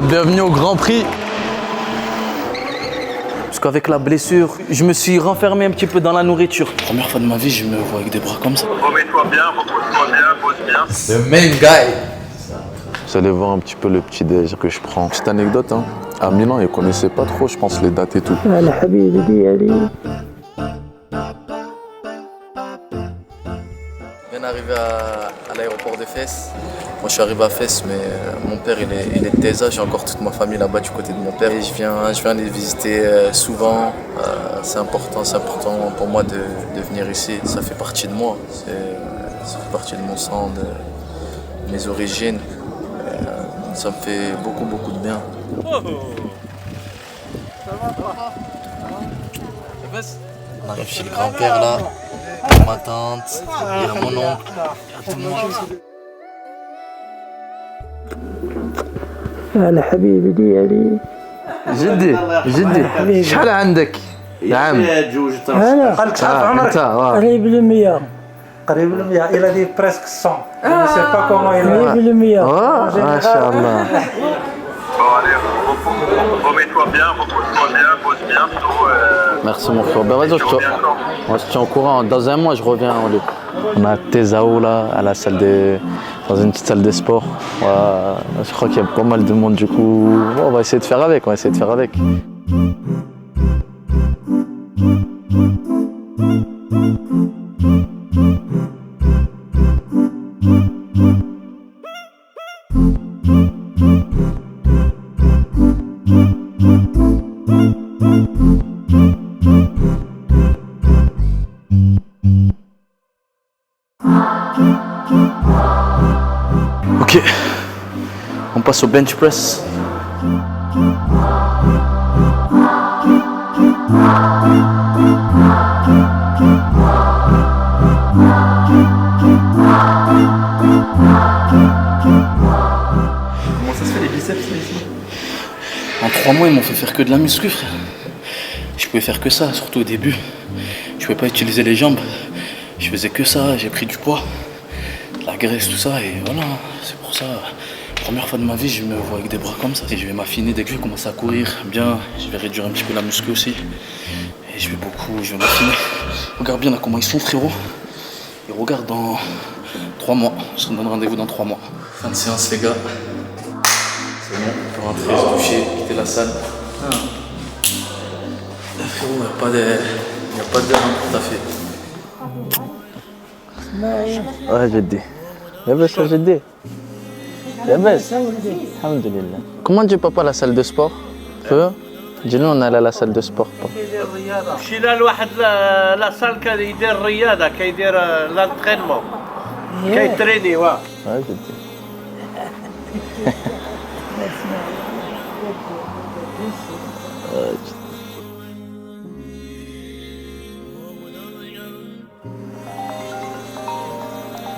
Bienvenue au Grand Prix. Parce qu'avec la blessure, je me suis renfermé un petit peu dans la nourriture. Première fois de ma vie, je me vois avec des bras comme ça. Remets-toi bien, repose-toi bien, pose bien. The main guy. Vous allez voir un petit peu le petit déj que je prends. Petite anecdote, hein. À Milan, ils connaissaient pas trop, je pense, les dates et tout. Je viens d'arriver à l'aéroport de Fès. Moi je suis arrivé à Fès, mais mon père il est de Teza, j'ai encore toute ma famille là-bas du côté de mon père. Et je viens les visiter souvent. C'est important pour moi de venir ici. Ça fait partie de moi, ça fait partie de mon sang, de mes origines. Ça me fait beaucoup de bien. On arrive chez le grand-père là, il y a ma tante, il y a mon oncle, il y a tout le monde. هلا حبيبي ديالي جدي شحال عندك يا عم؟ هلا قال لك شحال في عمرك؟ قريب ل100 قريب ل 100 الى دي بريسك 100 je sais pas comment il est. قريب ل100 ما شاء الله. Bon, allez, remets-toi bien, repose-toi bien, pose bien. Merci mon frère. Ben vas-y, moi je tiens au courant. Dans un mois, je reviens. On a Tezao là, à la salle dans une petite salle de sport. Voilà. Je crois qu'il y a pas mal de monde du coup. Bon, on va essayer de faire avec. Ok, on passe au bench press. Comment ça se fait les biceps ici? En 3 mois, ils m'ont fait faire que de la muscu, frère. Je pouvais faire que ça, surtout au début. Je pouvais pas utiliser les jambes. Je faisais que ça, j'ai pris du poids, de la graisse, tout ça, et voilà. C'est pour ça, première fois de ma vie, je me vois avec des bras comme ça. Et je vais m'affiner dès que je vais commencer à courir bien. Je vais réduire un petit peu la muscu aussi. Et je vais m'affiner. Regarde bien là comment ils sont, frérot. Et regarde dans 3 mois. Je te donne rendez-vous dans 3 mois. Fin de séance, les gars. C'est bon, on peut rentrer, se doucher, quitter la salle. Frérot, il n'y a pas d'heure pour taffer. Ouais, جدي لاباس يا جدي لاباس الحمد لله. Comment dit papa la salle de sport? dis-nous on est allé à la salle de sport. مشينا لواحد لا سال كان يدير الرياضه كيدير لانترينمون كيتريني واه Ouais, جدي.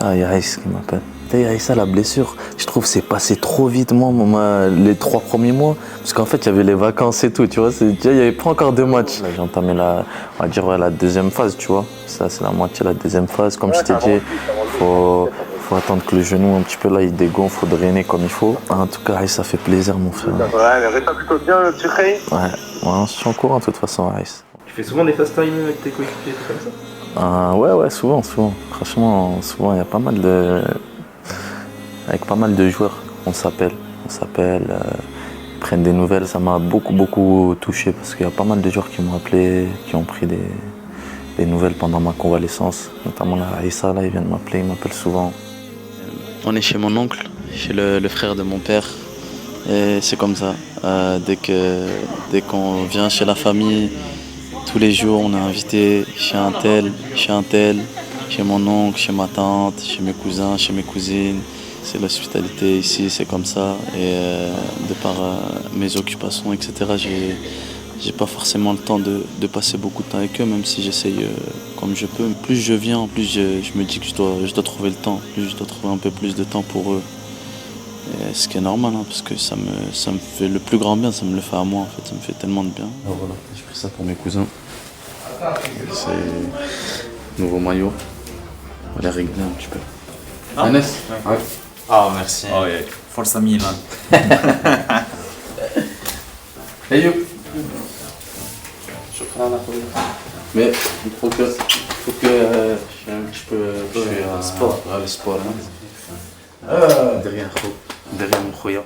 Ah, il y a Aïs qui m'appelle. Il y a Aïssa, la blessure, je trouve que c'est passé trop vite, moi, les 3 premiers mois. Parce qu'en fait, il y avait les vacances et tout, tu vois. Il n'y avait pas encore de match. J'ai entamé on va dire, la deuxième phase, tu vois. Ça, c'est la moitié, la deuxième phase. Comme je t'ai dit, faut attendre que le genou, un petit peu là, il dégonfle, faut drainer comme il faut. En tout cas, Aïs, ça fait plaisir, mon frère. Ouais, mais reste plutôt bien, le petit Ray. Ouais, on se tient au courant, de toute façon, Aïs. Tu fais souvent des fast time avec tes coéquipiers comme ça? Ouais, souvent. Franchement, souvent, il y a pas mal de... Avec pas mal de joueurs, on s'appelle, ils prennent des nouvelles. Ça m'a beaucoup touché parce qu'il y a pas mal de joueurs qui m'ont appelé, qui ont pris des nouvelles pendant ma convalescence. Notamment là, Aïssa, là, il vient de m'appeler, il m'appelle souvent. On est chez mon oncle, chez le frère de mon père. Et c'est comme ça, dès qu'on vient chez la famille, tous les jours, on est invité chez un tel, chez mon oncle, chez ma tante, chez mes cousins, chez mes cousines. C'est l'hospitalité ici, c'est comme ça. Et de par mes occupations, etc., j'ai pas forcément le temps de passer beaucoup de temps avec eux, même si j'essaye comme je peux. Plus je viens, plus je me dis que je dois trouver le temps, plus je dois trouver un peu plus de temps pour eux. Et ce qui est normal, hein, parce que ça me fait le plus grand bien, ça me le fait à moi en fait, ça me fait tellement de bien. Alors voilà, j'ai pris ça pour mes cousins. C'est nouveau maillot. On va les régler un petit peu. Anes? Ah, merci. Oh, Forza Milan. Hey you. Mais il faut que je suis un petit peu sport. Le sport. Derrière mon khoya.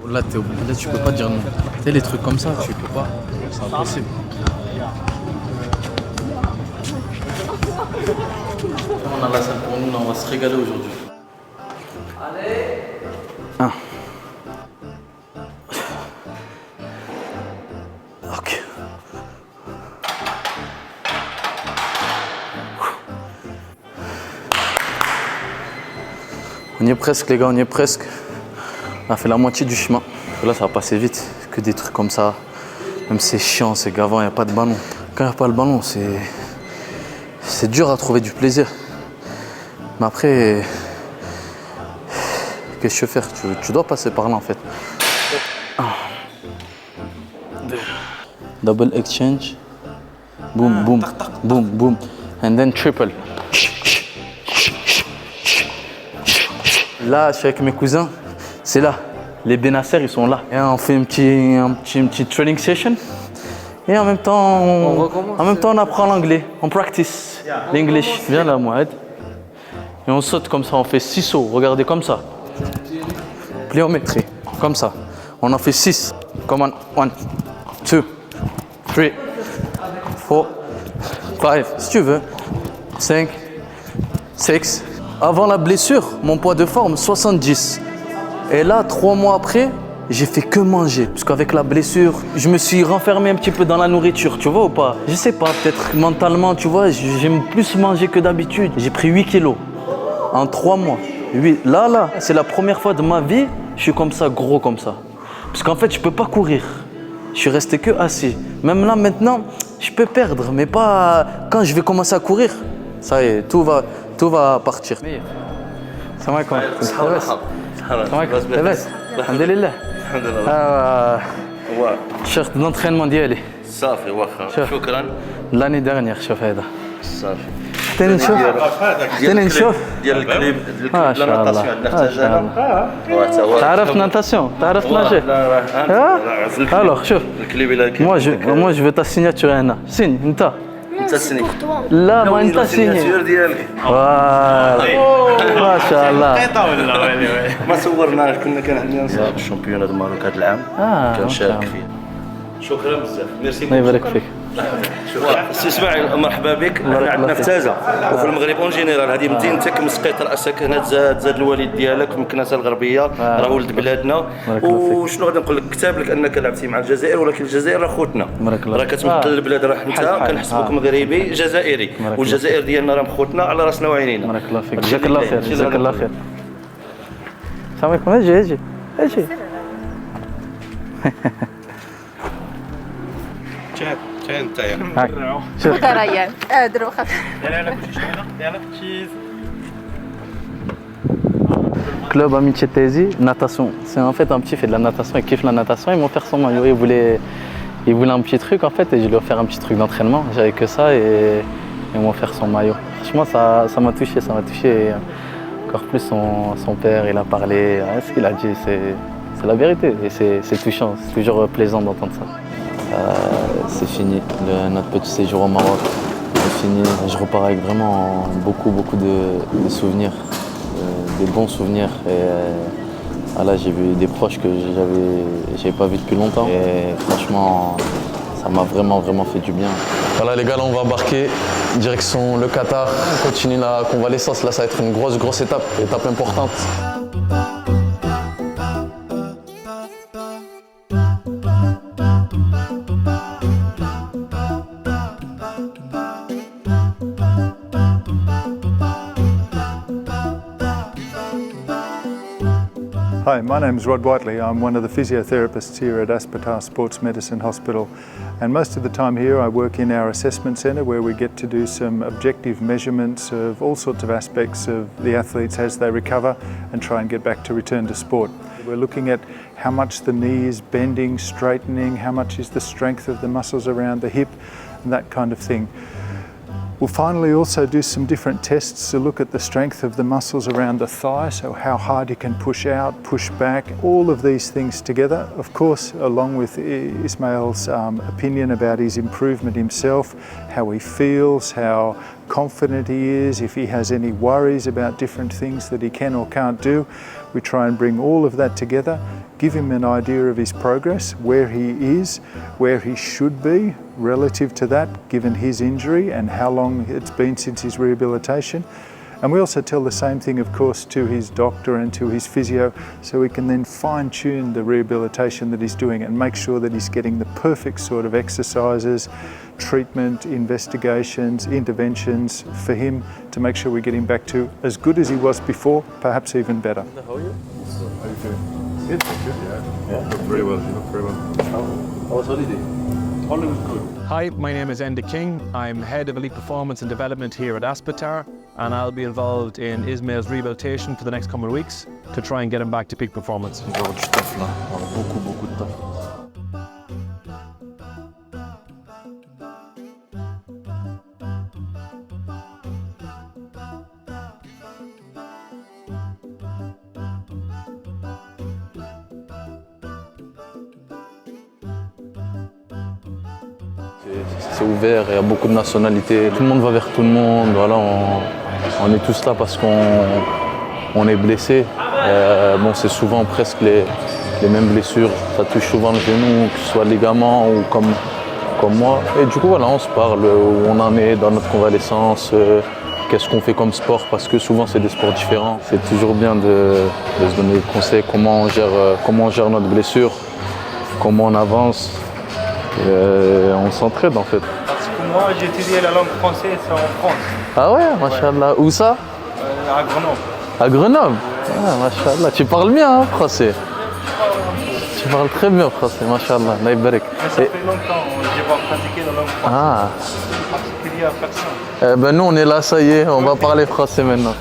Là, là, tu peux pas dire non. Tu sais, les trucs comme ça, tu peux pas. C'est impossible. On a la salle pour nous, là, on va se régaler aujourd'hui. Allez. 1. Ok. On y est presque, les gars, on y est presque. On a fait la moitié du chemin. Là, ça va passer vite. Que des trucs comme ça. Même c'est chiant, c'est gavant, il n'y a pas de ballon. Quand il n'y a pas le ballon, c'est dur à trouver du plaisir. Mais après, qu'est-ce que je veux faire? Tu dois passer par là en fait. 1, 2. Double exchange. Boom, boom, boom, boom. And then triple. Là, je suis avec mes cousins. C'est là. Les Benasser, ils sont là. Et on fait une petite training session. Et en même temps, on apprend l'anglais. On practice l'English. Viens là, Mohamed. Et on saute comme ça. On fait 6 sauts. Regardez comme ça. Pliométrie. Comme ça. On en fait 6. Come on. 1, 2, 3, 4, 5. Si tu veux. 5, 6. Avant la blessure, mon poids de forme, 70. Et là, 3 mois après, j'ai fait que manger. Parce qu'avec la blessure, je me suis renfermé un petit peu dans la nourriture, tu vois ou pas? Je sais pas, peut-être mentalement, tu vois, j'aime plus manger que d'habitude. J'ai pris 8 kilos en 3 mois. 8. Là, c'est la première fois de ma vie, je suis comme ça, gros comme ça. Parce qu'en fait, je peux pas courir. Je suis resté que assis. Même là, maintenant, je peux perdre, mais pas quand je vais commencer à courir. Ça y est, tout va partir. Salam alaikum. لاباس الحمد لله الشيرت دونترينمون ديالي صافي واخا شكرا لاني ديرنيير شوف هذا صافي حتى نشوف ديال الكليب ما شاء الله ما شاء الله تعرف ناتاسيون تعرف ناجي الوغ شوف الكليب الى moi je veux ta signature هنا سين انت تسني لا ما انت سيني ديالك ما شاء الله ما صورناش كنا كان عندنا نصاب الشامبيون دو ماروك هذا العام كنشارك فيه شكرا بزاف ميرسي الله يبارك فيك سي اسماعيل مرحبا بك حنا عندنا في تازه وفي المغرب اون جينيرال هذه من انت كمسقيت راسك هنا تزاد الوالد ديالك من كناسه الغربيه راه ولد بلادنا وشنو غادي نقول لك كتاب لك انك لعبتي مع الجزائر ولكن الجزائر راه خوتنا راه كتمثل البلاد راه انت كنحسبوك مغربي جزائري والجزائر ديالنا راه خوتنا على راسنا وعينينا بارك الله فيك جزاك الله خير جزاك الله خير السلام عليكم اجي كاين نتايا شوف ريان ادرو خف Club Amitié Tézi, natation. C'est en fait un petit fait de la natation, il kiffe la natation, ils m'ont offert son maillot. Il voulait un petit truc en fait et je lui ai offert un petit truc d'entraînement. J'avais que ça et ils m'ont offert son maillot. Franchement ça m'a touché, Et encore plus son père, il a parlé, ce qu'il a dit, c'est la vérité et c'est touchant, c'est toujours plaisant d'entendre ça. C'est fini, notre petit séjour au Maroc, c'est fini. Je repars avec vraiment beaucoup de souvenirs. Des bons souvenirs et là j'ai vu des proches que j'avais pas vu depuis longtemps et franchement ça m'a vraiment fait du bien. Voilà les gars, là on va embarquer direction le Qatar, on continue la convalescence, là ça va être une grosse étape importante. Hi, my name is Rod Whiteley. I'm one of the physiotherapists here at Aspetar Sports Medicine Hospital, and most of the time here I work in our assessment centre where we get to do some objective measurements of all sorts of aspects of the athletes as they recover and try and get back to return to sport. We're looking at how much the knee is bending, straightening, how much is the strength of the muscles around the hip, and that kind of thing. We'll finally also do some different tests to look at the strength of the muscles around the thigh, so how hard you can push out, push back, all of these things together. Of course, along with Ismail's opinion about his improvement himself, how he feels, how confident he is, if he has any worries about different things that he can or can't do. We try and bring all of that together, give him an idea of his progress, where he is, where he should be relative to that, given his injury and how long it's been since his rehabilitation. And we also tell the same thing, of course, to his doctor and to his physio, so we can then fine-tune the rehabilitation that he's doing and make sure that he's getting the perfect sort of exercises, treatment, investigations, interventions for him to make sure we get him back to as good as he was before, perhaps even better. How are you? How are you feeling? Good, thank you. Yeah. You look very well. You look very well. How was holiday? Holiday was good. Hi, my name is Enda King. I'm Head of Elite Performance and Development here at Aspetar, and I'll be involved in Ismail's rehabilitation for the next coming weeks to try and get him back to peak performance. Encore du taf là. Beaucoup de taf. C'est ouvert, il y a beaucoup de nationalités, tout le monde va vers tout le monde, voilà, on est tous là parce qu'on est blessé. Bon, c'est souvent presque les mêmes blessures, ça touche souvent le genou, que ce soit ligament ou comme moi. Et du coup, voilà, on se parle, où on en est dans notre convalescence, qu'est-ce qu'on fait comme sport, parce que souvent c'est des sports différents. C'est toujours bien de se donner des conseils, comment on gère notre blessure, comment on avance. On s'entraide en fait. Parce que moi, j'ai étudié la langue française en France. Ah ouais, machallah. Où ça? À Grenoble. À Grenoble? Ah, machallah. Tu parles bien hein, français? Tu parles très bien français, machallah. Allah ybarak. Mais ça fait longtemps que je vais pratiquer la langue française. Ah. Parce qu'il y a personne. Ben nous on est là, ça y est, on va parler français maintenant.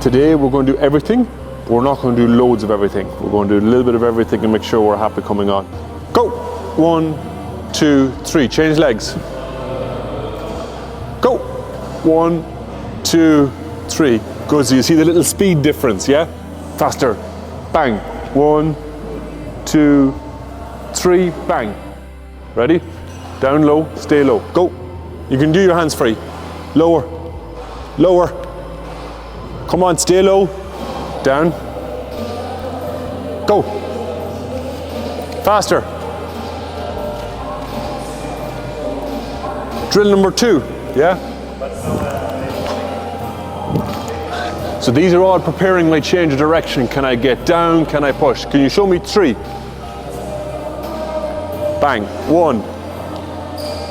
Today we're going to do everything, but we're not going to do loads of everything. We're going to do a little bit of everything and make sure we're happy coming on. Go! 1, 2, 3. Change legs. Go! 1, 2, 3. Good, so you see the little speed difference, yeah? Faster. Bang. 1, 2, 3, bang. Ready? Down low, stay low. Go! You can do your hands free. Lower. Lower. Come on, stay low. Down. Go. Faster. Drill number 2, yeah? So these are all preparing my change of direction. Can I get down? Can I push? Can you show me 3? Bang. 1,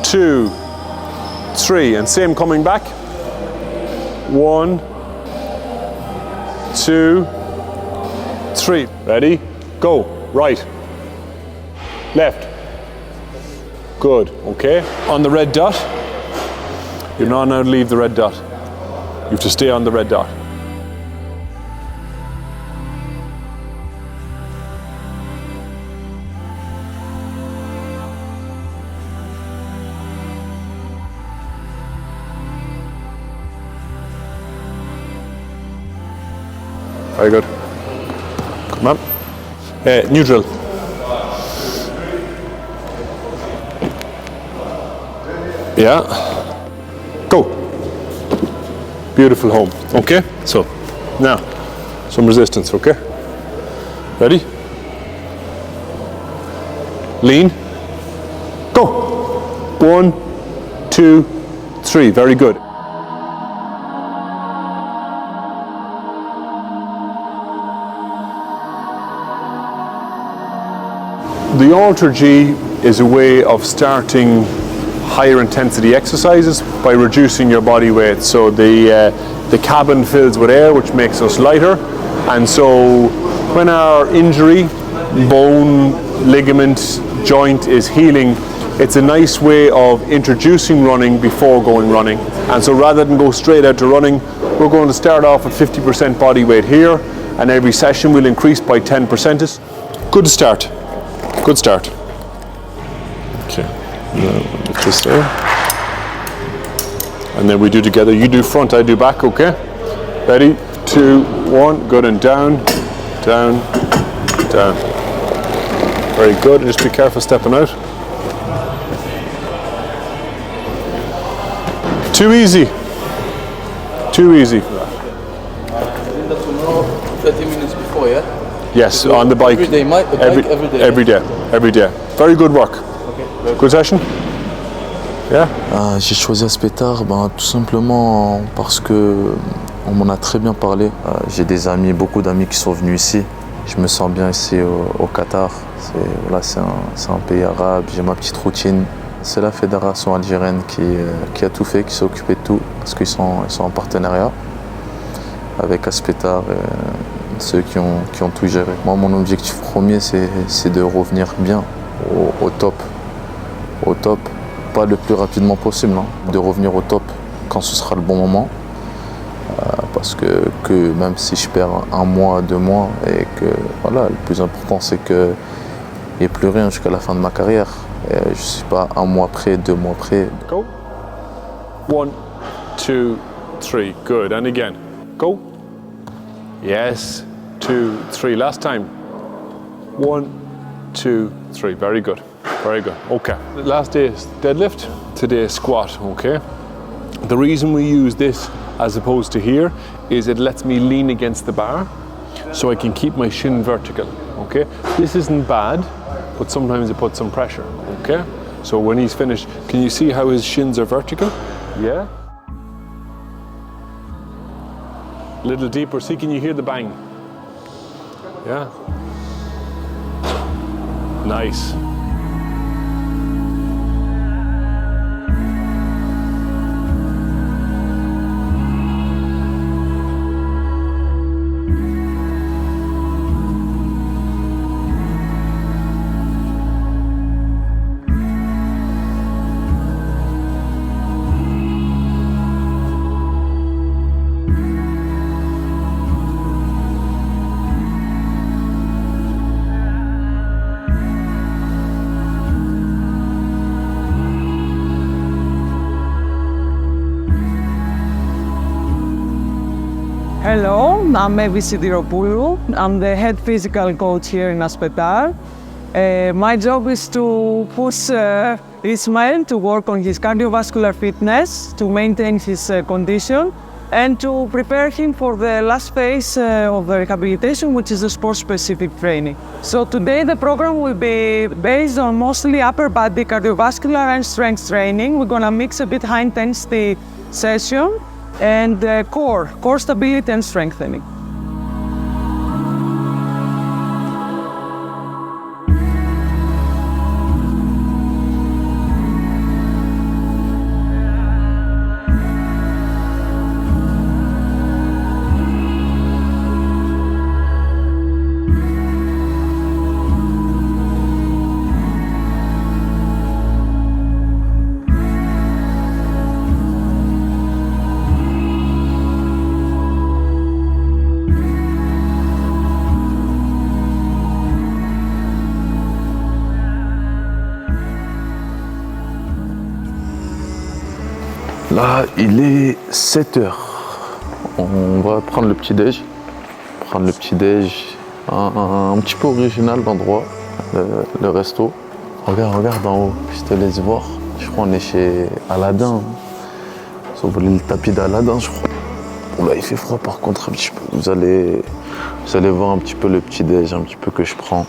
2, 3. And same coming back. 1, 2, 3. Ready? Go. Right. Left. Good. Okay. On the red dot. You're not allowed to leave the red dot. You have to stay on the red dot. Very good. Come on. Neutral. Yeah. Go. Beautiful home. Okay. So now some resistance. Okay. Ready? Lean. Go. 1, 2, 3. Very good. The Alter G is a way of starting higher intensity exercises by reducing your body weight. So the the cabin fills with air, which makes us lighter. And so when our injury, bone, ligament, joint is healing, it's a nice way of introducing running before going running. And so rather than go straight out to running, we're going to start off at 50% body weight here, and every session we'll increase by 10%. Good start. Good start. Okay, put this there. And then we do together. You do front, I do back, okay? Ready, 2, 1, good, and down, down, down. Very good, and just be careful stepping out. Too easy. Too easy. 30 minutes before, yeah? Yes, on the bike. Every day, every day. Every day, every day. Very good work. Okay. Good session? Yeah? J'ai choisi Aspetar tout simplement parce que on m'en a très bien parlé. J'ai des amis, beaucoup d'amis qui sont venus ici. Je me sens bien ici au Qatar. C'est un pays arabe, j'ai ma petite routine. C'est la fédération algérienne qui a tout fait, qui s'est occupée de tout, parce qu'ils sont en partenariat avec Aspetar et ceux qui ont tout géré. Moi, mon objectif premier, c'est de revenir bien au top. Au top, pas le plus rapidement possible, de revenir au top quand ce sera le bon moment. Parce que même si je perds 1 mois, 2 mois, et que voilà, le plus important c'est qu'il n'y ait plus rien jusqu'à la fin de ma carrière. Et je ne suis pas 1 mois près, 2 mois près. Go. 1, 2, 3. Good. And again. Go. Yes. 2, 3. Last time. 1, 2, 3. Very good. Very good. Okay. Last day is deadlift. Today is squat. Okay. The reason we use this as opposed to here is it lets me lean against the bar so I can keep my shin vertical. Okay. This isn't bad, but sometimes it puts some pressure. Okay. So when he's finished, can you see how his shins are vertical? Yeah. A little deeper. See, can you hear the bang? Yeah. Nice. Hello, I'm Evi Sidiropoulou. I'm the head physical coach here in Aspetar. My job is to push Ismail to work on his cardiovascular fitness, to maintain his condition, and to prepare him for the last phase of the rehabilitation, which is the sport-specific training. So today the program will be based on mostly upper body cardiovascular and strength training. We're gonna mix a bit high intensity session and core stability and strengthening. Là, il est 7h. On va prendre le petit déj. Un petit peu original l'endroit, le resto. Regarde en haut, je te laisse voir. Je crois qu'on est chez Aladdin. Ils ont volé le tapis d'Aladdin, je crois. Bon, là, il fait froid par contre un petit peu. Vous allez voir un petit peu le petit déj, un petit peu que je prends,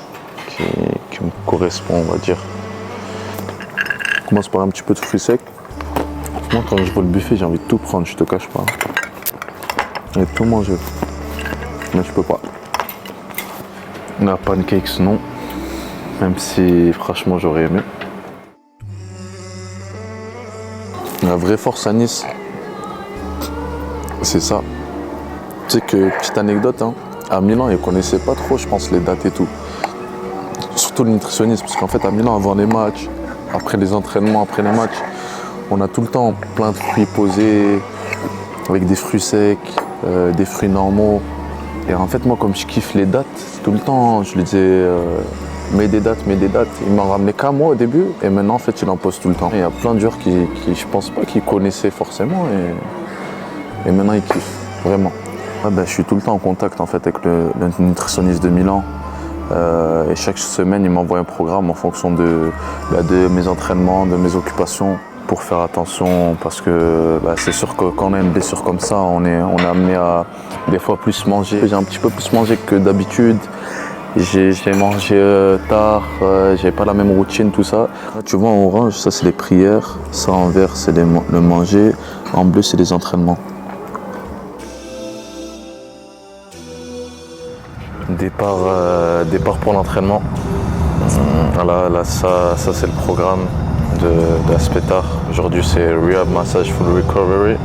qui me correspond, on va dire. On commence par un petit peu de fruits secs. Moi, quand je vois le buffet, j'ai envie de tout prendre, je te cache pas. Et de tout manger. Mais je peux pas. La pancakes, non. Même si, franchement, j'aurais aimé. La vraie force à Nice, C'est ça. Tu sais que, petite anecdote, hein, à Milan, ils ne connaissaient pas trop, je pense, les dates et tout. Surtout le nutritionniste, parce qu'en fait, à Milan, avant les matchs, après les entraînements, après les matchs, on a tout le temps plein de fruits posés, avec des fruits secs, des fruits normaux. Et en fait, moi, comme je kiffe les dates, tout le temps, je lui disais mets des dates. Il m'en ramenait qu'à moi au début, et maintenant, en fait, il en pose tout le temps. Il y a plein de joueurs qui je pense pas qu'ils connaissaient forcément, et maintenant, ils kiffent, vraiment. Ouais, je suis tout le temps en contact en fait avec le nutritionniste de Milan. Et chaque semaine, il m'envoie un programme en fonction de mes entraînements, de mes occupations, pour faire attention, parce que c'est sûr que quand on a une blessure comme ça, on est amené à des fois plus manger. J'ai un petit peu plus mangé que d'habitude. J'ai mangé tard, j'avais pas la même routine, tout ça. Là, tu vois, en orange, ça c'est les prières, ça en vert c'est le manger, en bleu c'est les entraînements. Départ pour l'entraînement. Là, ça c'est le programme d'Aspetar. Aujourd'hui c'est Rehab Massage Full Recovery.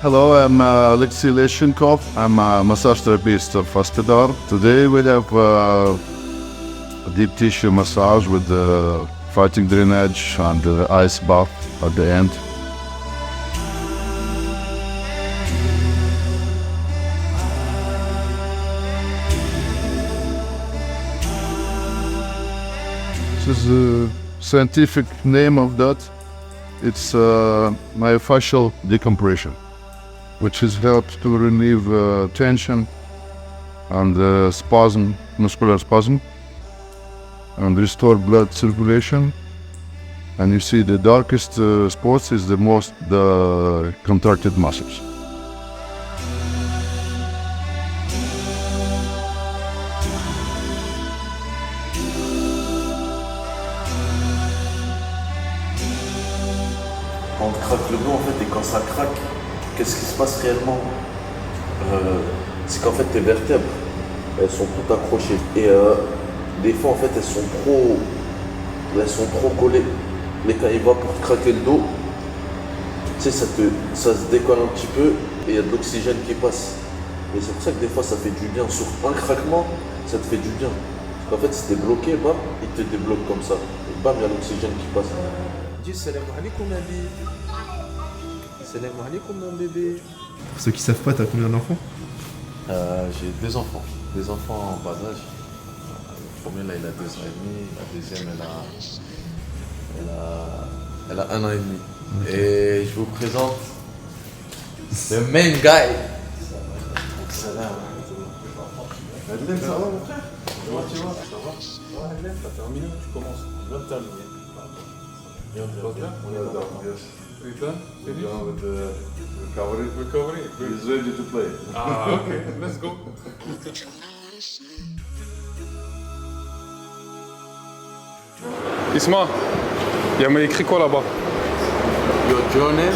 Hello, I'm Alexei Leshenkov. I'm a massage therapist of Aspetar. Today we have a deep tissue massage with the fighting drainage and the ice bath at the end. This is the scientific name of that. It's myofascial decompression, which has helped to relieve tension and spasm, muscular spasm, and restore blood circulation. And you see the darkest spots is the contracted muscles. Quand on craque le dos en fait, et quand ça craque, qu'est-ce qui se passe réellement? C'est qu'en fait tes vertèbres, elles sont toutes accrochées. Et des fois en fait elles sont trop collées. Mais quand il va pour craquer le dos, tu sais, ça se décolle un petit peu et il y a de l'oxygène qui passe. Et c'est pour ça que des fois ça fait du bien. Sur un craquement, ça te fait du bien. Parce qu'en fait si t'es bloqué, bam, il te débloque comme ça. Et bam, il y a l'oxygène qui passe. Dis salam alaikum Nabi. Salam alaikum mon bébé. Pour ceux qui savent pas, t'as combien d'enfants? J'ai 2 enfants. 2 enfants en bas âge. Le premier là il a 2 ans et demi. La deuxième elle a 1 an et demi. Okay. Et je vous présente le main guy. Salam. Adlem, ça va mon frère? Comment tu vas? Ça va? Ouais, Adlem, t'as terminé, tu commences. Je viens de terminer. On est done, yes. We done? We're done with the recovery. He's ready to play. Ah, okay. Let's go. Isma, il y a mal écrit quoi là-bas? Your journey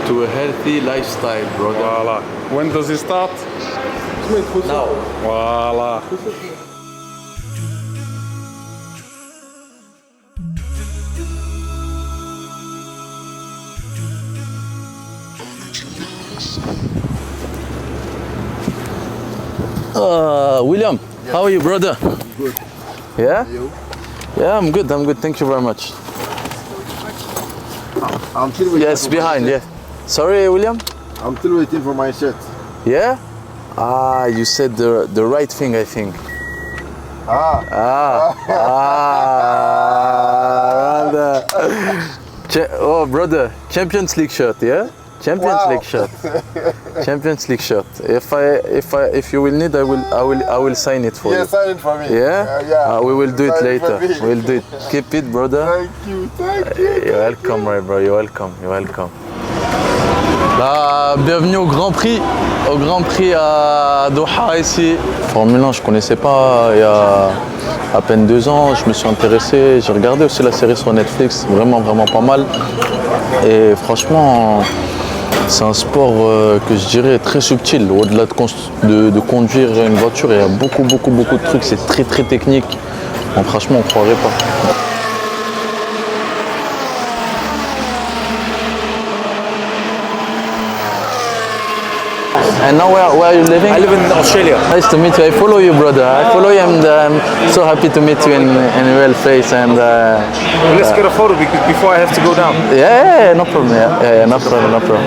to a healthy lifestyle, brother. Voilà. When does it start? Now. Voilà. William, how are you, brother? Good. Yeah? You? Yeah, I'm good. Thank you very much. I'm still waiting. Yes, behind, yeah. Sorry, William? I'm still waiting for my shirt. Yeah? You said the right thing, I think. Brother, Champions League shirt, yeah? League shirt. Champions League shirt. If you will need, I will sign it for you. Sign it for me. Yeah? We will do it later. We'll do it. Keep it, brother. Thank you. You're welcome, right, bro. You're welcome. Bienvenue au Grand Prix à Doha ici. Formule 1, je connaissais pas il y a à peine 2 ans. Je me suis intéressé. J'ai regardé aussi la série sur Netflix. Vraiment pas mal. Et franchement, c'est un sport que je dirais très subtil. Au-delà de conduire une voiture, il y a beaucoup de trucs. C'est très technique. Bon, franchement, on ne croirait pas. And now where are you living? I live in Australia. Nice to meet you. I follow you, brother. I follow you, and I'm so happy to meet you in real face. And Let's get a photo because before I have to go down. yeah, no problem. Yeah, no problem, no problem.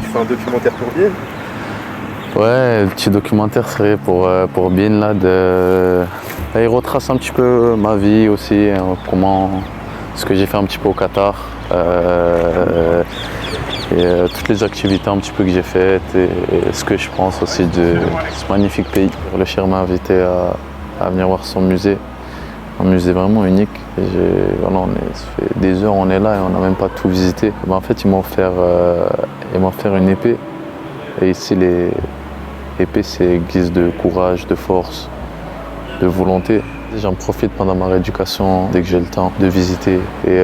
Tu fais un documentaire pour Bien. Ouais, le petit documentaire serait pour Bin là. Il retrace un petit peu ma vie aussi, ce que j'ai fait un petit peu au Qatar. Toutes les activités un petit peu que j'ai faites et ce que je pense aussi de ce magnifique pays. Le Cheikh m'a invité à venir voir son musée, un musée vraiment unique. Et ça fait des heures on est là et on n'a même pas tout visité. En fait, ils m'ont offert une épée. Et ici, l'épée, c'est guise de courage, de force, de volonté. J'en profite pendant ma rééducation, dès que j'ai le temps, de visiter. Et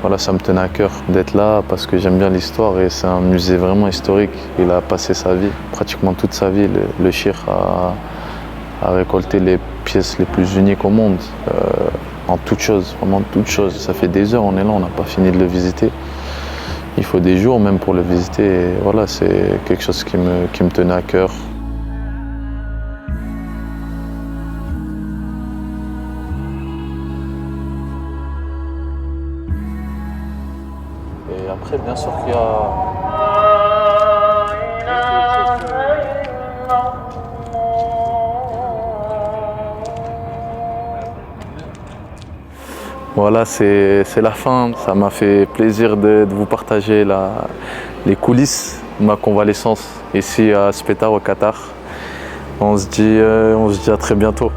voilà, ça me tenait à cœur d'être là parce que j'aime bien l'histoire et c'est un musée vraiment historique. Il a passé sa vie, pratiquement toute sa vie. Le Cheikh a récolté les pièces les plus uniques au monde, en toutes choses, vraiment toutes choses. Ça fait des heures, on est là, on n'a pas fini de le visiter. Il faut des jours même pour le visiter. Et voilà, c'est quelque chose qui me tenait à cœur. Et après, bien sûr qu'il y a... Voilà, c'est la fin. Ça m'a fait plaisir de vous partager les coulisses de ma convalescence ici à Aspetar au Qatar. On se dit à très bientôt.